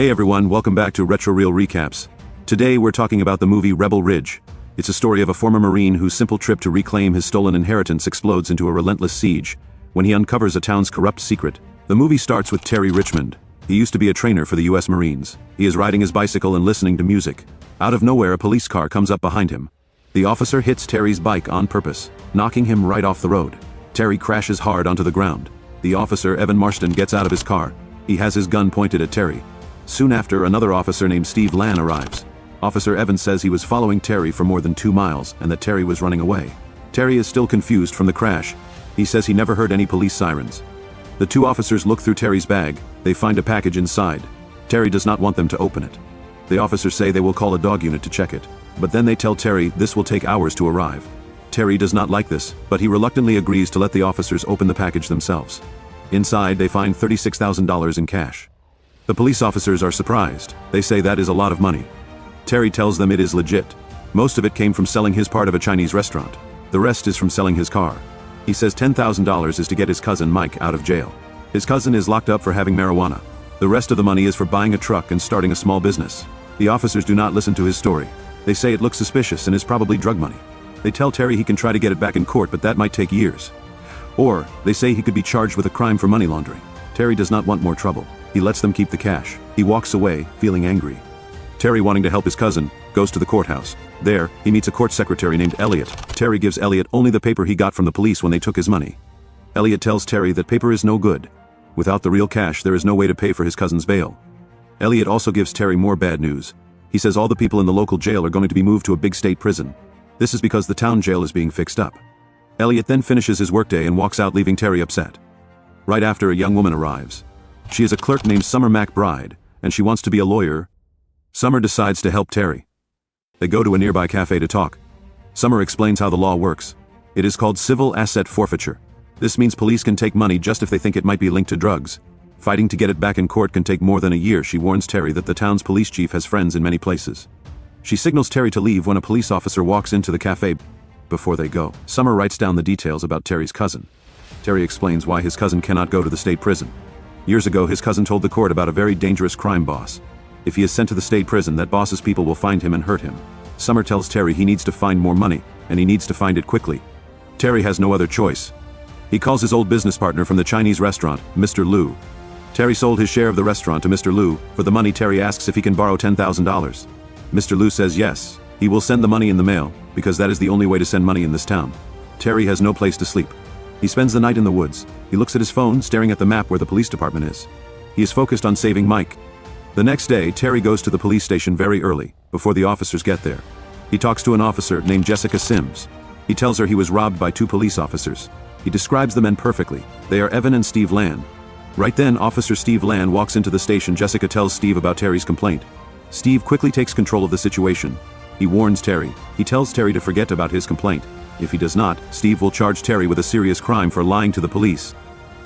Hey everyone, welcome back to Retro Reel Recaps. Today we're talking about the movie Rebel Ridge. It's a story of a former Marine whose simple trip to reclaim his stolen inheritance explodes into a relentless siege when he uncovers a town's corrupt secret. The movie starts with Terry Richmond. He used to be a trainer for the US Marines. He is riding his bicycle and listening to music. Out of nowhere, a police car comes up behind him. The officer hits Terry's bike on purpose, knocking him right off the road. Terry crashes hard onto the ground. The officer, Evan Marston, gets out of his car. He has his gun pointed at Terry. Soon after, another officer named Steve Lann arrives. Officer Evans says he was following Terry for more than 2 miles and that Terry was running away. Terry is still confused from the crash. He says he never heard any police sirens. The 2 officers look through Terry's bag. They find a package inside. Terry does not want them to open it. The officers say they will call a dog unit to check it. But then they tell Terry this will take hours to arrive. Terry does not like this, but he reluctantly agrees to let the officers open the package themselves. Inside, they find $36,000 in cash. The police officers are surprised. They say that is a lot of money. Terry tells them it is legit. Most of it came from selling his part of a Chinese restaurant. The rest is from selling his car. He says $10,000 is to get his cousin Mike out of jail. His cousin is locked up for having marijuana. The rest of the money is for buying a truck and starting a small business. The officers do not listen to his story. They say it looks suspicious and is probably drug money. They tell Terry he can try to get it back in court, but that might take years. Or, they say he could be charged with a crime for money laundering. Terry does not want more trouble. He lets them keep the cash. He walks away, feeling angry. Terry, wanting to help his cousin, goes to the courthouse. There, he meets a court secretary named Elliot. Terry gives Elliot only the paper he got from the police when they took his money. Elliot tells Terry that paper is no good. Without the real cash, there is no way to pay for his cousin's bail. Elliot also gives Terry more bad news. He says all the people in the local jail are going to be moved to a big state prison. This is because the town jail is being fixed up. Elliot then finishes his workday and walks out, leaving Terry upset. Right after, a young woman arrives. She is a clerk named Summer McBride, and she wants to be a lawyer. Summer decides to help Terry. They go to a nearby cafe to talk. Summer explains how the law works. It is called civil asset forfeiture. This means police can take money just if they think it might be linked to drugs. Fighting to get it back in court can take more than a year. She warns Terry that the town's police chief has friends in many places. She signals Terry to leave when a police officer walks into the cafe. Before they go, Summer writes down the details about Terry's cousin. Terry explains why his cousin cannot go to the state prison. Years ago, his cousin told the court about a very dangerous crime boss. If he is sent to the state prison, that boss's people will find him and hurt him. Summer tells Terry he needs to find more money, and he needs to find it quickly. Terry has no other choice. He calls his old business partner from the Chinese restaurant, Mr. Liu. Terry sold his share of the restaurant to Mr. Liu. For the money, Terry asks if he can borrow $10,000. Mr. Liu says yes. He will send the money in the mail, because that is the only way to send money in this town. Terry has no place to sleep. He spends the night in the woods. He looks at his phone, staring at the map where the police department is. He is focused on saving Mike. The next day, Terry goes to the police station very early, before the officers get there. He talks to an officer named Jessica Sims. He tells her he was robbed by 2 police officers. He describes the men perfectly. They are Evan and Steve Lann. Right then, Officer Steve Lann walks into the station. Jessica tells Steve about Terry's complaint. Steve quickly takes control of the situation. He warns Terry. He tells Terry to forget about his complaint. If he does not, Steve will charge Terry with a serious crime for lying to the police.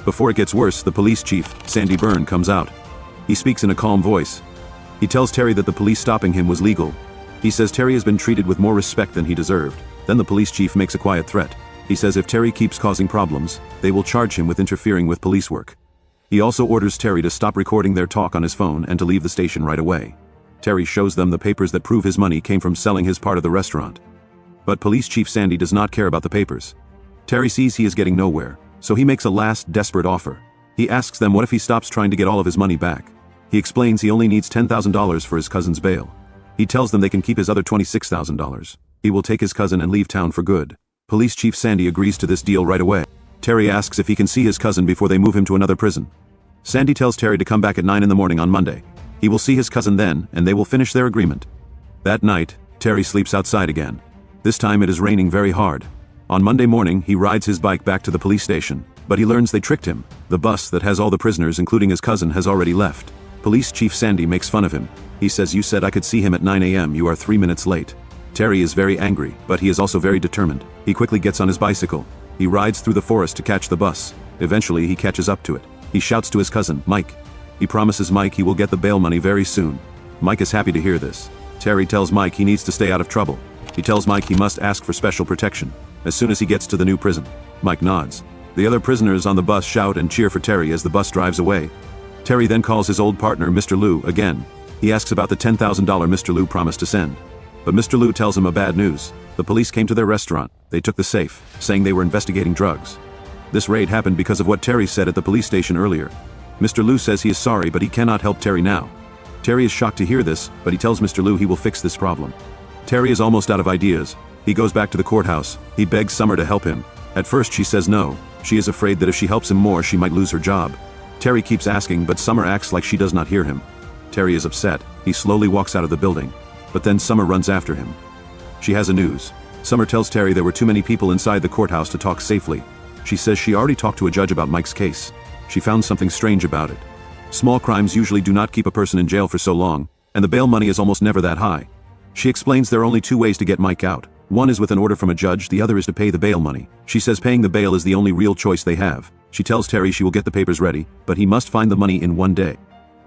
Before it gets worse, the police chief, Sandy Byrne, comes out. He speaks in a calm voice. He tells Terry that the police stopping him was legal. He says Terry has been treated with more respect than he deserved. Then the police chief makes a quiet threat. He says if Terry keeps causing problems, they will charge him with interfering with police work. He also orders Terry to stop recording their talk on his phone and to leave the station right away. Terry shows them the papers that prove his money came from selling his part of the restaurant. But Police Chief Sandy does not care about the papers. Terry sees he is getting nowhere, so he makes a last desperate offer. He asks them what if he stops trying to get all of his money back. He explains he only needs $10,000 for his cousin's bail. He tells them they can keep his other $26,000. He will take his cousin and leave town for good. Police Chief Sandy agrees to this deal right away. Terry asks if he can see his cousin before they move him to another prison. Sandy tells Terry to come back at 9 in the morning on Monday. He will see his cousin then, and they will finish their agreement. That night, Terry sleeps outside again. This time it is raining very hard. On Monday morning, he rides his bike back to the police station, but he learns they tricked him. The bus that has all the prisoners, including his cousin, has already left. Police Chief Sandy makes fun of him. He says, "You said I could see him at 9 a.m. You are 3 minutes late." Terry is very angry, but he is also very determined. He quickly gets on his bicycle. He rides through the forest to catch the bus. Eventually, he catches up to it. He shouts to his cousin, Mike. He promises Mike he will get the bail money very soon. Mike is happy to hear this. Terry tells Mike he needs to stay out of trouble. He tells Mike he must ask for special protection as soon as he gets to the new prison. Mike nods. The other prisoners on the bus shout and cheer for Terry as the bus drives away. Terry then calls his old partner, Mr. Lou, again. He asks about the $10,000 Mr. Lou promised to send. But Mr. Lou tells him a bad news. The police came to their restaurant. They took the safe, saying they were investigating drugs. This raid happened because of what Terry said at the police station earlier. Mr. Lou says he is sorry, but he cannot help Terry now. Terry is shocked to hear this, but he tells Mr. Lou he will fix this problem. Terry is almost out of ideas. He goes back to the courthouse. He begs Summer to help him. At first she says no. She is afraid that if she helps him more, she might lose her job. Terry keeps asking, but Summer acts like she does not hear him. Terry is upset. He slowly walks out of the building. But then Summer runs after him. She has a news. Summer tells Terry there were too many people inside the courthouse to talk safely. She says she already talked to a judge about Mike's case. She found something strange about it. Small crimes usually do not keep a person in jail for so long, and the bail money is almost never that high. She explains there are only two ways to get Mike out. One is with an order from a judge, the other is to pay the bail money. She says paying the bail is the only real choice they have. She tells Terry she will get the papers ready, but he must find the money in one day.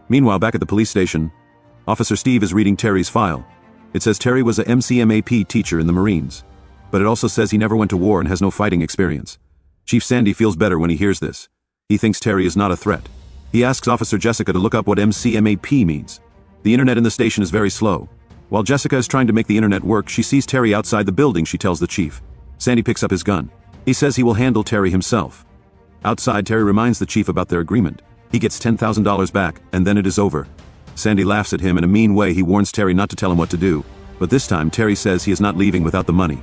Meanwhile, back at the police station, Officer Steve is reading Terry's file. It says Terry was a MCMAP teacher in the Marines. But it also says he never went to war and has no fighting experience. Chief Sandy feels better when he hears this. He thinks Terry is not a threat. He asks Officer Jessica to look up what MCMAP means. The internet in the station is very slow. While Jessica is trying to make the internet work, she sees Terry outside the building, she tells the chief. Sandy picks up his gun. He says he will handle Terry himself. Outside, Terry reminds the chief about their agreement. He gets $10,000 back, and then it is over. Sandy laughs at him in a mean way. He warns Terry not to tell him what to do. But this time, Terry says he is not leaving without the money.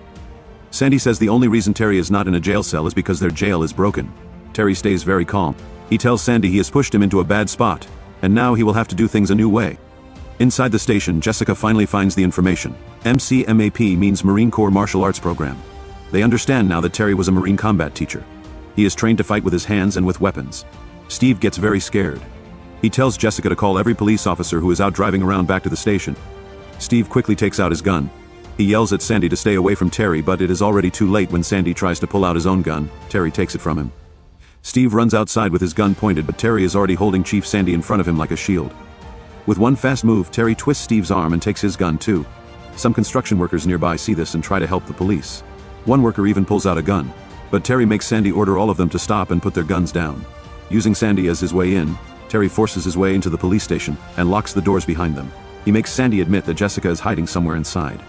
Sandy says the only reason Terry is not in a jail cell is because their jail is broken. Terry stays very calm. He tells Sandy he has pushed him into a bad spot, and now he will have to do things a new way. Inside the station, Jessica finally finds the information. MCMAP means Marine Corps Martial Arts Program. They understand now that Terry was a Marine combat teacher. He is trained to fight with his hands and with weapons. Steve gets very scared. He tells Jessica to call every police officer who is out driving around back to the station. Steve quickly takes out his gun. He yells at Sandy to stay away from Terry, but it is already too late when Sandy tries to pull out his own gun. Terry takes it from him. Steve runs outside with his gun pointed, but Terry is already holding Chief Sandy in front of him like a shield. With one fast move, Terry twists Steve's arm and takes his gun too. Some construction workers nearby see this and try to help the police. One worker even pulls out a gun. But Terry makes Sandy order all of them to stop and put their guns down. Using Sandy as his way in, Terry forces his way into the police station and locks the doors behind them. He makes Sandy admit that Jessica is hiding somewhere inside.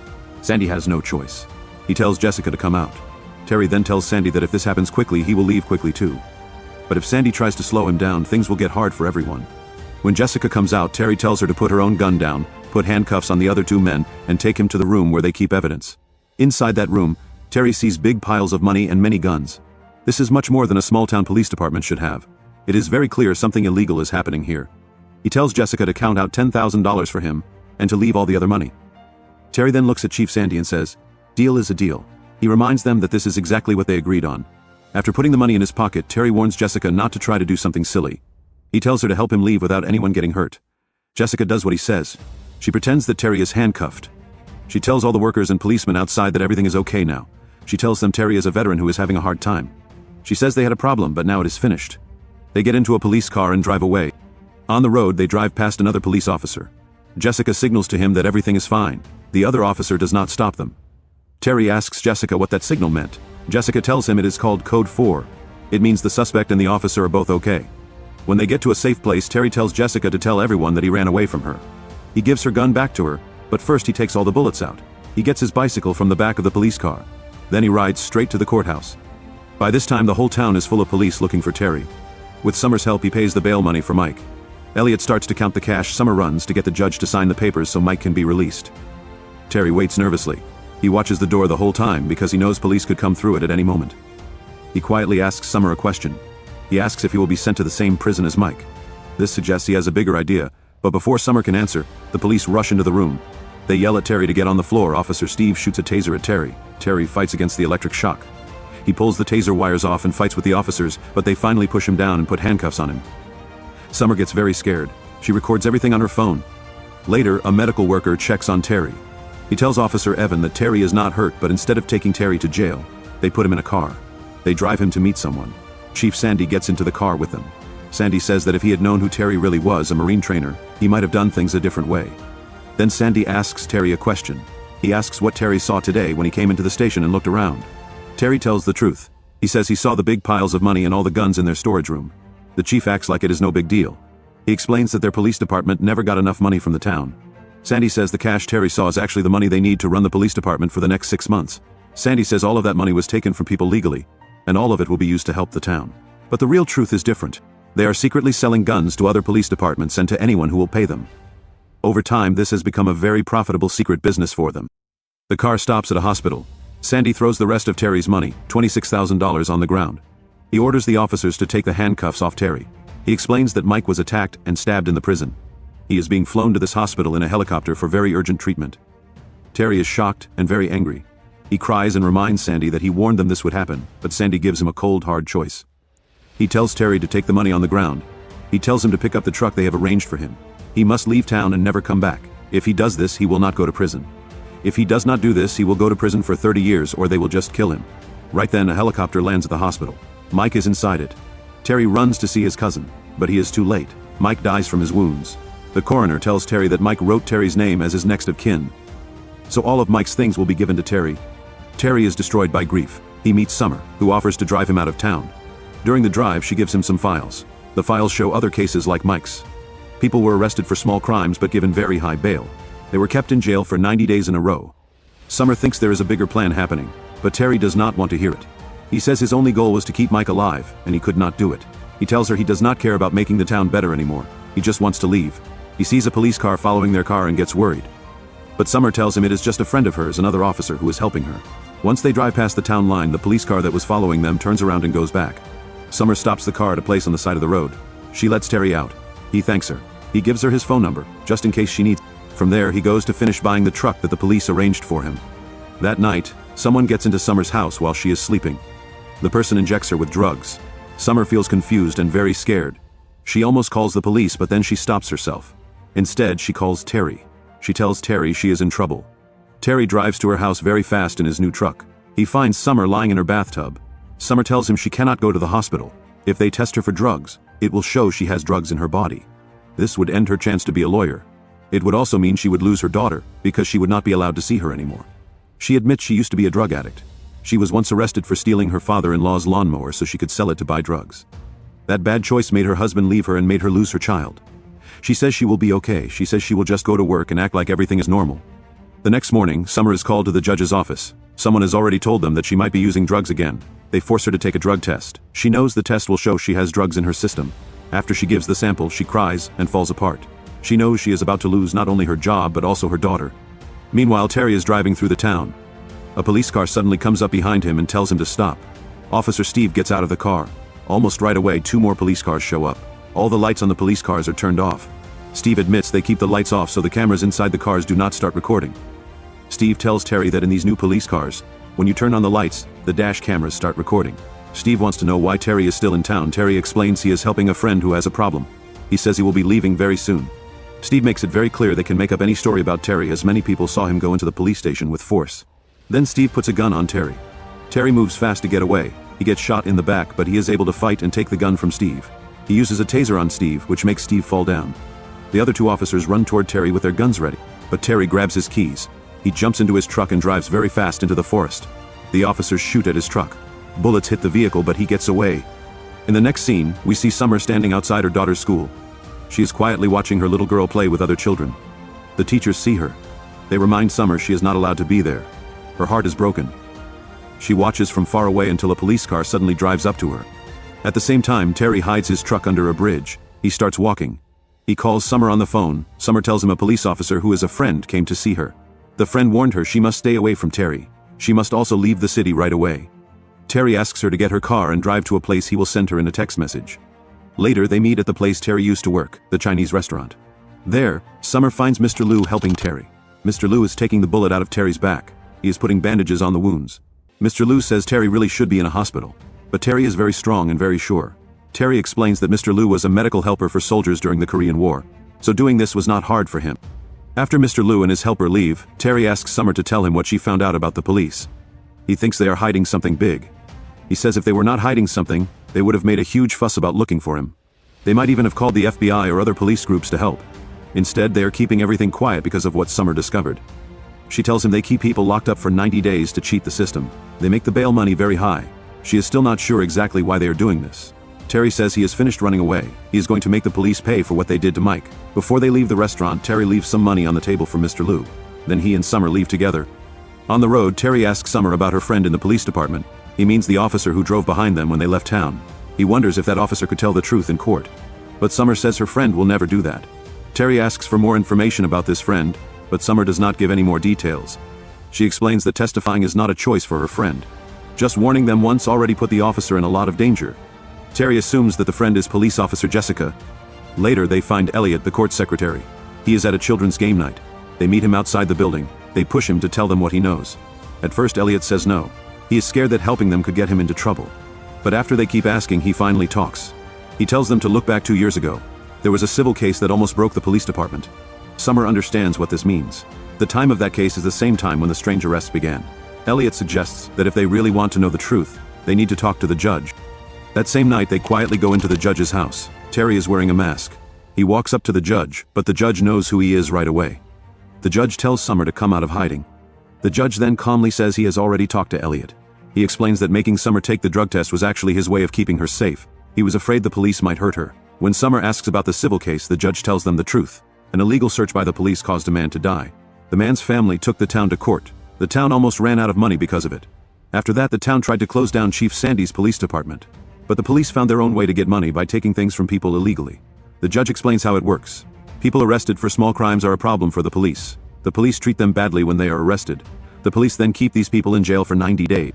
Sandy has no choice. He tells Jessica to come out. Terry then tells Sandy that if this happens quickly, he will leave quickly too. But if Sandy tries to slow him down, things will get hard for everyone. When Jessica comes out, Terry tells her to put her own gun down, put handcuffs on the other two men, and take him to the room where they keep evidence. Inside that room, Terry sees big piles of money and many guns. This is much more than a small-town police department should have. It is very clear something illegal is happening here. He tells Jessica to count out $10,000 for him, and to leave all the other money. Terry then looks at Chief Sandy and says, "Deal is a deal." He reminds them that this is exactly what they agreed on. After putting the money in his pocket, Terry warns Jessica not to try to do something silly. He tells her to help him leave without anyone getting hurt. Jessica does what he says. She pretends that Terry is handcuffed. She tells all the workers and policemen outside that everything is okay now. She tells them Terry is a veteran who is having a hard time. She says they had a problem, but now it is finished. They get into a police car and drive away. On the road, they drive past another police officer. Jessica signals to him that everything is fine. The other officer does not stop them. Terry asks Jessica what that signal meant. Jessica tells him it is called Code 4. It means the suspect and the officer are both okay. When they get to a safe place, Terry tells Jessica to tell everyone that he ran away from her. He gives her gun back to her, but first he takes all the bullets out. He gets his bicycle from the back of the police car. Then he rides straight to the courthouse. By this time, the whole town is full of police looking for Terry. With Summer's help, he pays the bail money for Mike. Elliot starts to count the cash. Summer runs to get the judge to sign the papers so Mike can be released. Terry waits nervously. He watches the door the whole time because he knows police could come through it at any moment. He quietly asks Summer a question. He asks if he will be sent to the same prison as Mike. This suggests he has a bigger idea, but before Summer can answer, the police rush into the room. They yell at Terry to get on the floor. Officer Steve shoots a taser at Terry. Terry fights against the electric shock. He pulls the taser wires off and fights with the officers, but they finally push him down and put handcuffs on him. Summer gets very scared. She records everything on her phone. Later, a medical worker checks on Terry. He tells Officer Evan that Terry is not hurt, but instead of taking Terry to jail, they put him in a car. They drive him to meet someone. Chief Sandy gets into the car with them. Sandy says that if he had known who Terry really was, a Marine trainer, he might have done things a different way. Then Sandy asks Terry a question. He asks what Terry saw today when he came into the station and looked around. Terry tells the truth. He says he saw the big piles of money and all the guns in their storage room. The chief acts like it is no big deal. He explains that their police department never got enough money from the town. Sandy says the cash Terry saw is actually the money they need to run the police department for the next 6 months. Sandy says all of that money was taken from people legally, and all of it will be used to help the town. But the real truth is different. They are secretly selling guns to other police departments and to anyone who will pay them. Over time, this has become a very profitable secret business for them. The car stops at a hospital. Sandy throws the rest of Terry's money, $26,000, on the ground. He orders the officers to take the handcuffs off Terry. He explains that Mike was attacked and stabbed in the prison. He is being flown to this hospital in a helicopter for very urgent treatment. Terry is shocked and very angry. He cries and reminds Sandy that he warned them this would happen, but Sandy gives him a cold, hard choice. He tells Terry to take the money on the ground. He tells him to pick up the truck they have arranged for him. He must leave town and never come back. If he does this, he will not go to prison. If he does not do this, he will go to prison for 30 years or they will just kill him. Right then, a helicopter lands at the hospital. Mike is inside it. Terry runs to see his cousin, but he is too late. Mike dies from his wounds. The coroner tells Terry that Mike wrote Terry's name as his next of kin. So all of Mike's things will be given to Terry. Terry is destroyed by grief. He meets Summer, who offers to drive him out of town. During the drive, she gives him some files. The files show other cases like Mike's. People were arrested for small crimes but given very high bail. They were kept in jail for 90 days in a row. Summer thinks there is a bigger plan happening, but Terry does not want to hear it. He says his only goal was to keep Mike alive, and he could not do it. He tells her he does not care about making the town better anymore. He just wants to leave. He sees a police car following their car and gets worried. But Summer tells him it is just a friend of hers, another officer who is helping her. Once they drive past the town line, the police car that was following them turns around and goes back. Summer stops the car at a place on the side of the road. She lets Terry out. He thanks her. He gives her his phone number, just in case she needs it. From there, he goes to finish buying the truck that the police arranged for him. That night, someone gets into Summer's house while she is sleeping. The person injects her with drugs. Summer feels confused and very scared. She almost calls the police, but then she stops herself. Instead, she calls Terry. She tells Terry she is in trouble. Terry drives to her house very fast in his new truck. He finds Summer lying in her bathtub. Summer tells him she cannot go to the hospital. If they test her for drugs, it will show she has drugs in her body. This would end her chance to be a lawyer. It would also mean she would lose her daughter, because she would not be allowed to see her anymore. She admits she used to be a drug addict. She was once arrested for stealing her father-in-law's lawnmower so she could sell it to buy drugs. That bad choice made her husband leave her and made her lose her child. She says she will be okay. She says she will just go to work and act like everything is normal. The next morning, Summer is called to the judge's office. Someone has already told them that she might be using drugs again. They force her to take a drug test. She knows the test will show she has drugs in her system. After she gives the sample, she cries and falls apart. She knows she is about to lose not only her job but also her daughter. Meanwhile, Terry is driving through the town. A police car suddenly comes up behind him and tells him to stop. Officer Steve gets out of the car. Almost right away, 2 more police cars show up. All the lights on the police cars are turned off. Steve admits they keep the lights off so the cameras inside the cars do not start recording. Steve tells Terry that in these new police cars, when you turn on the lights, the dash cameras start recording. Steve wants to know why Terry is still in town. Terry explains he is helping a friend who has a problem. He says he will be leaving very soon. Steve makes it very clear they can make up any story about Terry, as many people saw him go into the police station with force. Then Steve puts a gun on Terry. Terry moves fast to get away. He gets shot in the back, but he is able to fight and take the gun from Steve. He uses a taser on Steve, which makes Steve fall down. The other 2 officers run toward Terry with their guns ready, but Terry grabs his keys. He jumps into his truck and drives very fast into the forest. The officers shoot at his truck. Bullets hit the vehicle, but he gets away. In the next scene, we see Summer standing outside her daughter's school. She is quietly watching her little girl play with other children. The teachers see her. They remind Summer she is not allowed to be there. Her heart is broken. She watches from far away until a police car suddenly drives up to her. At the same time, Terry hides his truck under a bridge. He starts walking. He calls Summer on the phone. Summer tells him a police officer who is a friend came to see her. The friend warned her she must stay away from Terry. She must also leave the city right away. Terry asks her to get her car and drive to a place he will send her in a text message. Later, they meet at the place Terry used to work, the Chinese restaurant. There, Summer finds Mr. Liu helping Terry. Mr. Liu is taking the bullet out of Terry's back. He is putting bandages on the wounds. Mr. Liu says Terry really should be in a hospital. But Terry is very strong and very sure. Terry explains that Mr. Liu was a medical helper for soldiers during the Korean War, so doing this was not hard for him. After Mr. Liu and his helper leave, Terry asks Summer to tell him what she found out about the police. He thinks they are hiding something big. He says if they were not hiding something, they would have made a huge fuss about looking for him. They might even have called the FBI or other police groups to help. Instead, they are keeping everything quiet because of what Summer discovered. She tells him they keep people locked up for 90 days to cheat the system. They make the bail money very high. She is still not sure exactly why they are doing this. Terry says he has finished running away. He is going to make the police pay for what they did to Mike. Before they leave the restaurant, Terry leaves some money on the table for Mr. Lou. Then he and Summer leave together. On the road, Terry asks Summer about her friend in the police department. He means the officer who drove behind them when they left town. He wonders if that officer could tell the truth in court. But Summer says her friend will never do that. Terry asks for more information about this friend, but Summer does not give any more details. She explains that testifying is not a choice for her friend. Just warning them once already put the officer in a lot of danger. Terry assumes that the friend is police officer Jessica. Later they find Elliot, the court secretary. He is at a children's game night. They meet him outside the building. They push him to tell them what he knows. At first Elliot says no. He is scared that helping them could get him into trouble. But after they keep asking, he finally talks. He tells them to look back 2 years ago. There was a civil case that almost broke the police department. Summer understands what this means. The time of that case is the same time when the strange arrests began. Elliot suggests that if they really want to know the truth, they need to talk to the judge. That same night they quietly go into the judge's house. Terry is wearing a mask. He walks up to the judge, but the judge knows who he is right away. The judge tells Summer to come out of hiding. The judge then calmly says he has already talked to Elliot. He explains that making Summer take the drug test was actually his way of keeping her safe. He was afraid the police might hurt her. When Summer asks about the civil case, the judge tells them the truth. An illegal search by the police caused a man to die. The man's family took the town to court. The town almost ran out of money because of it. After that, the town tried to close down Chief Sandy's police department. But the police found their own way to get money by taking things from people illegally. The judge explains how it works. People arrested for small crimes are a problem for the police. The police treat them badly when they are arrested. The police then keep these people in jail for 90 days.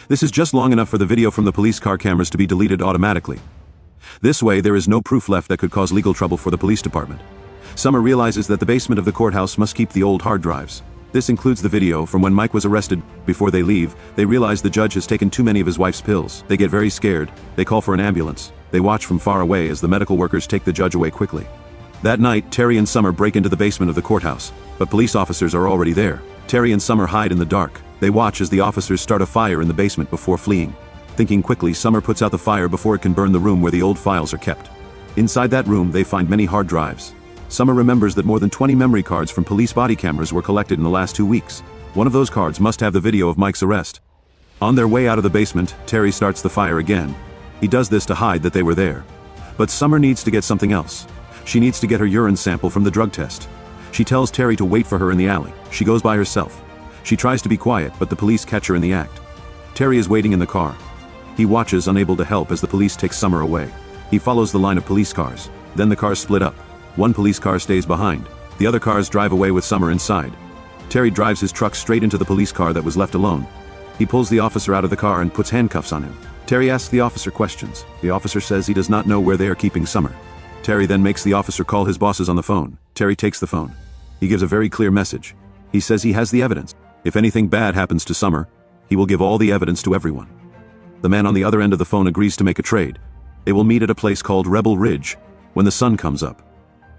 This is just long enough for the video from the police car cameras to be deleted automatically. This way, there is no proof left that could cause legal trouble for the police department. Summer realizes that the basement of the courthouse must keep the old hard drives. This includes the video from when Mike was arrested. Before they leave, they realize the judge has taken too many of his wife's pills. They get very scared. They call for an ambulance. They watch from far away as the medical workers take the judge away quickly. That night, Terry and Summer break into the basement of the courthouse, but police officers are already there. Terry and Summer hide in the dark. They watch as the officers start a fire in the basement before fleeing. Thinking quickly, Summer puts out the fire before it can burn the room where the old files are kept. Inside that room, they find many hard drives. Summer remembers that more than 20 memory cards from police body cameras were collected in the last 2 weeks. One of those cards must have the video of Mike's arrest. On their way out of the basement, Terry starts the fire again. He does this to hide that they were there. But Summer needs to get something else. She needs to get her urine sample from the drug test. She tells Terry to wait for her in the alley. She goes by herself. She tries to be quiet, but the police catch her in the act. Terry is waiting in the car. He watches, unable to help, as the police take Summer away. He follows the line of police cars. Then the cars split up. One police car stays behind. The other cars drive away with Summer inside. Terry drives his truck straight into the police car that was left alone. He pulls the officer out of the car and puts handcuffs on him. Terry asks the officer questions. The officer says he does not know where they are keeping Summer. Terry then makes the officer call his bosses on the phone. Terry takes the phone. He gives a very clear message. He says he has the evidence. If anything bad happens to Summer, he will give all the evidence to everyone. The man on the other end of the phone agrees to make a trade. They will meet at a place called Rebel Ridge when the sun comes up.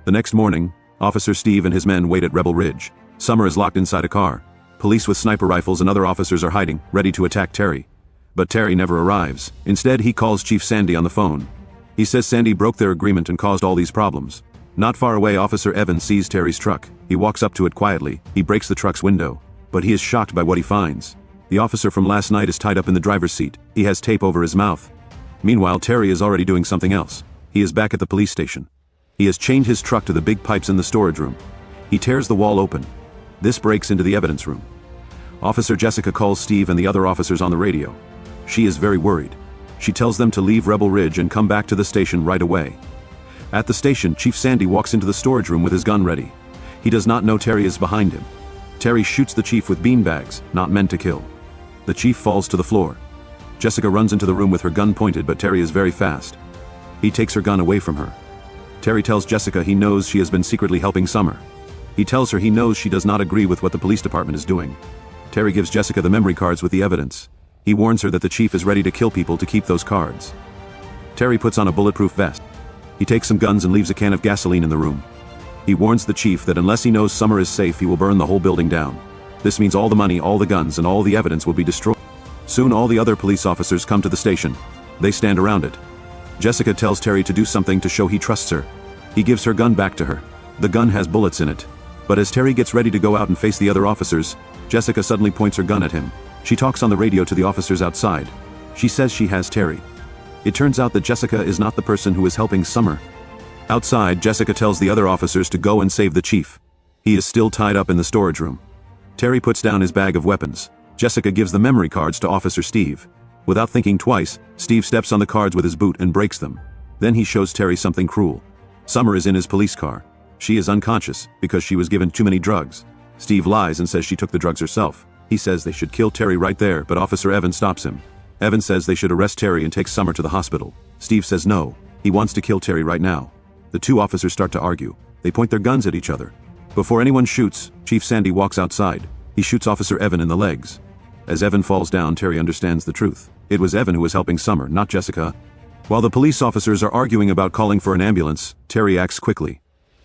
The next morning, Officer Steve and his men wait at Rebel Ridge. Summer is locked inside a car. Police with sniper rifles and other officers are hiding, ready to attack Terry. But Terry never arrives. Instead, he calls Chief Sandy on the phone. He says Sandy broke their agreement and caused all these problems. Not far away, Officer Evans sees Terry's truck. He walks up to it quietly. He breaks the truck's window. But he is shocked by what he finds. The officer from last night is tied up in the driver's seat. He has tape over his mouth. Meanwhile, Terry is already doing something else. He is back at the police station. He has chained his truck to the big pipes in the storage room. He tears the wall open. This breaks into the evidence room. Officer Jessica calls Steve and the other officers on the radio. She is very worried. She tells them to leave Rebel Ridge and come back to the station right away. At the station, Chief Sandy walks into the storage room with his gun ready. He does not know Terry is behind him. Terry shoots the chief with beanbags, not meant to kill. The chief falls to the floor. Jessica runs into the room with her gun pointed, but Terry is very fast. He takes her gun away from her. Terry tells Jessica he knows she has been secretly helping Summer. He tells her he knows she does not agree with what the police department is doing. Terry gives Jessica the memory cards with the evidence. He warns her that the chief is ready to kill people to keep those cards. Terry puts on a bulletproof vest. He takes some guns and leaves a can of gasoline in the room. He warns the chief that unless he knows Summer is safe, he will burn the whole building down. This means all the money, all the guns, and all the evidence will be destroyed. Soon all the other police officers come to the station. They stand around it. Jessica tells Terry to do something to show he trusts her. He gives her gun back to her. The gun has bullets in it. But as Terry gets ready to go out and face the other officers, Jessica suddenly points her gun at him. She talks on the radio to the officers outside. She says she has Terry. It turns out that Jessica is not the person who is helping Summer. Outside, Jessica tells the other officers to go and save the chief. He is still tied up in the storage room. Terry puts down his bag of weapons. Jessica gives the memory cards to Officer Steve. Without thinking twice, Steve steps on the cards with his boot and breaks them. Then he shows Terry something cruel. Summer is in his police car. She is unconscious because she was given too many drugs. Steve lies and says she took the drugs herself. He says they should kill Terry right there, but Officer Evan stops him. Evan says they should arrest Terry and take Summer to the hospital. Steve says no, he wants to kill Terry right now. The two officers start to argue. They point their guns at each other. Before anyone shoots, Chief Sandy walks outside. He shoots Officer Evan in the legs. As Evan falls down, Terry understands the truth. It was Evan who was helping Summer, not Jessica. While the police officers are arguing about calling for an ambulance, Terry acts quickly.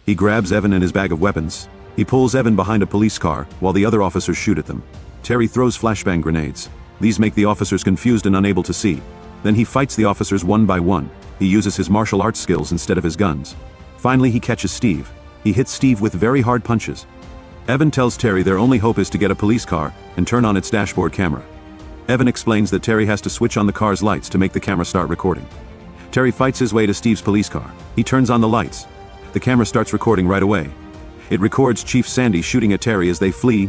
He grabs Evan and his bag of weapons. He pulls Evan behind a police car, while the other officers shoot at them. Terry throws flashbang grenades. These make the officers confused and unable to see. Then he fights the officers one by one. He uses his martial arts skills instead of his guns. Finally, he catches Steve. He hits Steve with very hard punches. Evan tells Terry their only hope is to get a police car and turn on its dashboard camera. Evan explains that Terry has to switch on the car's lights to make the camera start recording. Terry fights his way to Steve's police car. He turns on the lights. The camera starts recording right away. It records Chief Sandy shooting at Terry as they flee.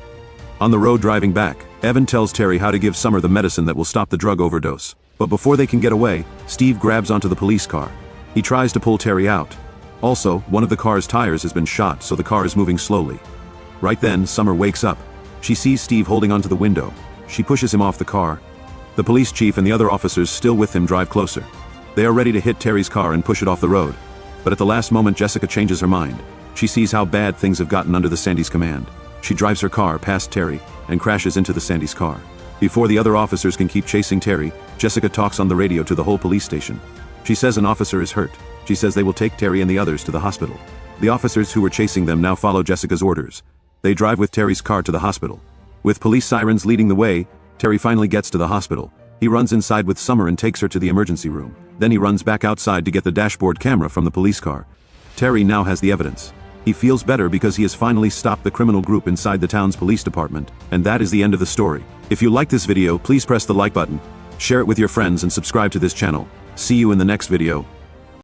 On the road driving back, Evan tells Terry how to give Summer the medicine that will stop the drug overdose. But before they can get away, Steve grabs onto the police car. He tries to pull Terry out. Also, one of the car's tires has been shot, so the car is moving slowly. Right then, Summer wakes up. She sees Steve holding onto the window. She pushes him off the car. The police chief and the other officers still with him drive closer. They are ready to hit Terry's car and push it off the road. But at the last moment, Jessica changes her mind. She sees how bad things have gotten under the Sandy's command. She drives her car past Terry and crashes into the Sandy's car. Before the other officers can keep chasing Terry, Jessica talks on the radio to the whole police station. She says an officer is hurt. She says they will take Terry and the others to the hospital. The officers who were chasing them now follow Jessica's orders. They drive with Terry's car to the hospital. With police sirens leading the way, Terry finally gets to the hospital. He runs inside with Summer and takes her to the emergency room. Then he runs back outside to get the dashboard camera from the police car. Terry now has the evidence. He feels better because he has finally stopped the criminal group inside the town's police department. And that is the end of the story. If you like this video, please press the like button, share it with your friends and subscribe to this channel. See you in the next video.